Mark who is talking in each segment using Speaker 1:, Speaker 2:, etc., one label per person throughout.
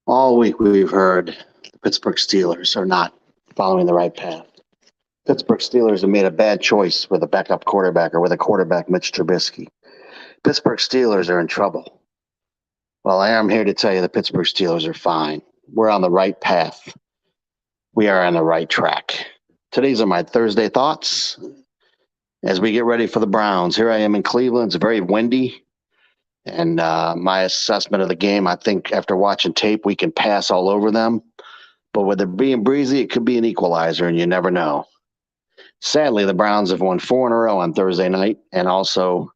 Speaker 1: All week we've heard the Pittsburgh Steelers are not following the right path. Pittsburgh Steelers have made a bad choice with a backup quarterback or with a quarterback, Mitch Trubisky. Pittsburgh Steelers are in trouble. Well, I am here to tell you the Pittsburgh Steelers are fine. We're on the right path. We are on the right track. Today's are my Thursday thoughts as we get ready for the Browns. Here I am in Cleveland. It's very windy. And my assessment of the game, I think after watching tape, we can pass all over them. But with it being breezy, it could be an equalizer, and you never know. Sadly, the Browns have won 4 in a row on Thursday night, and also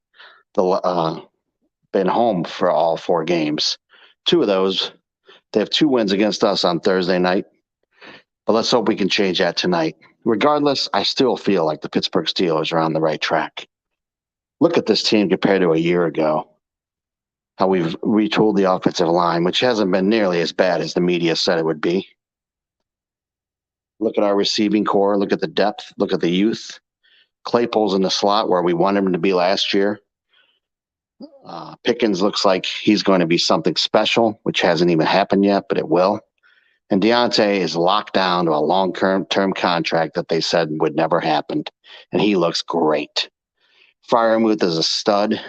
Speaker 1: been home for all 4 games. Two of those, they have 2 wins against us on Thursday night. But let's hope we can change that tonight. Regardless, I still feel like the Pittsburgh Steelers are on the right track. Look at this team compared to a year ago. How we've retooled the offensive line, which hasn't been nearly as bad as the media said it would be. Look at our receiving core. Look at the depth. Look at the youth. Claypool's in the slot where we wanted him to be last year. Pickens looks like he's going to be something special, which hasn't even happened yet, but it will. And Deontay is locked down to a long-term contract that they said would never happen, and he looks great. Freiermuth is a stud,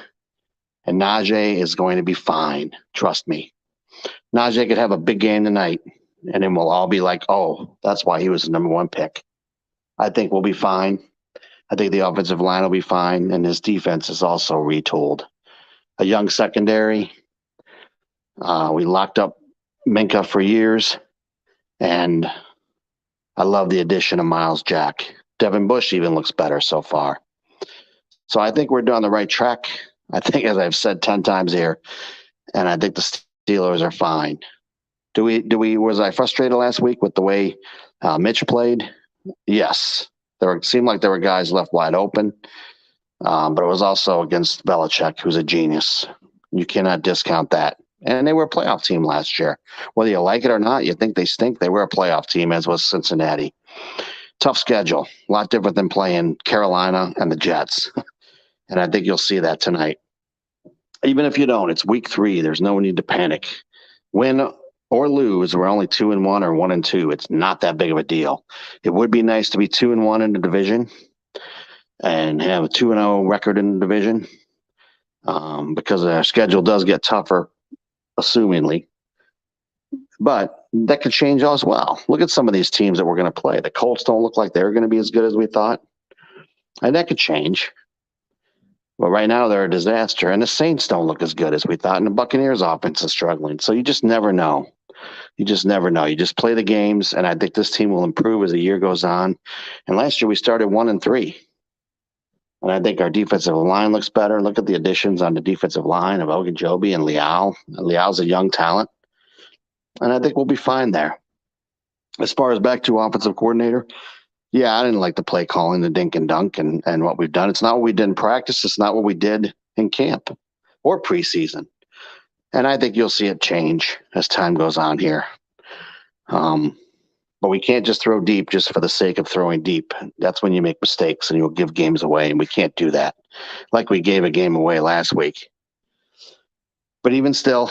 Speaker 1: and Najee is going to be fine. Trust me. Najee could have a big game tonight, and then we'll all be like, oh, that's why he was the number 1 pick. I think we'll be fine. I think the offensive line will be fine, and his defense is also retooled. A young secondary. We locked up Minka for years, and I love the addition of Miles Jack. Devin Bush even looks better so far. So I think we're doing the right track. I think, as I've said 10 times here, and I think the Steelers are fine. Was I frustrated last week with the way Mitch played? Yes. Seemed like there were guys left wide open, but it was also against Belichick, who's a genius. You cannot discount that. And they were a playoff team last year. Whether you like it or not, you think they stink, they were a playoff team, as was Cincinnati. Tough schedule. A lot different than playing Carolina and the Jets. And I think you'll see that tonight. Even if you don't, it's week 3. There's no need to panic. Win or lose, we're only 2-1 or 1-2. It's not that big of a deal. It would be nice to be 2-1 in the division and have a 2-0 record in the division because our schedule does get tougher, assumingly. But that could change as well. Look at some of these teams that we're going to play. The Colts don't look like they're going to be as good as we thought. And that could change. But right now, they're a disaster. And the Saints don't look as good as we thought. And the Buccaneers' offense is struggling. So you just never know. You just never know. You just play the games. And I think this team will improve as the year goes on. And last year, we started 1-3. And I think our defensive line looks better. Look at the additions on the defensive line of Ogunjobi and Leal. Leal's a young talent. And I think we'll be fine there. As far as back to offensive coordinator, yeah, I didn't like the play calling, the dink and dunk, and what we've done. It's not what we did in practice. It's not what we did in camp or preseason. And I think you'll see it change as time goes on here. But we can't just throw deep just for the sake of throwing deep. That's when you make mistakes and you'll give games away, and we can't do that like we gave a game away last week. But even still,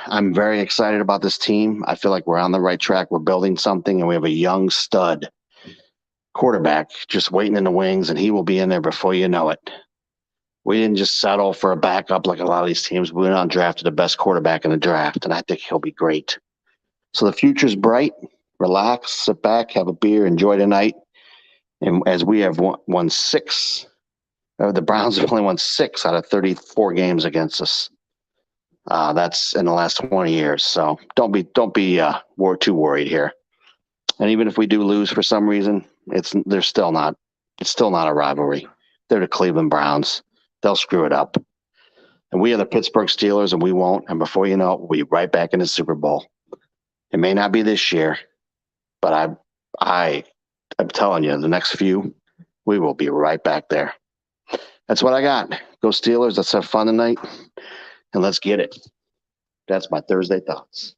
Speaker 1: I'm very excited about this team. I feel like we're on the right track. We're building something, and we have a young stud quarterback just waiting in the wings, and he will be in there before you know it. We didn't just settle for a backup like a lot of these teams. We went out and drafted the best quarterback in the draft, and I think he'll be great. So the future's bright. Relax, sit back, have a beer, enjoy the night. And as we have won 6, the Browns have only won 6 out of 34 games against us. That's in the last 20 years. So don't be too worried here. And even if we do lose for some reason, it's still not a rivalry. They're the Cleveland Browns. They'll screw it up. And we are the Pittsburgh Steelers, and we won't. And before you know it, we'll be right back in the Super Bowl. It may not be this year, but I'm telling you, the next few, we will be right back there. That's what I got. Go Steelers. Let's have fun tonight, and let's get it. That's my Thursday thoughts.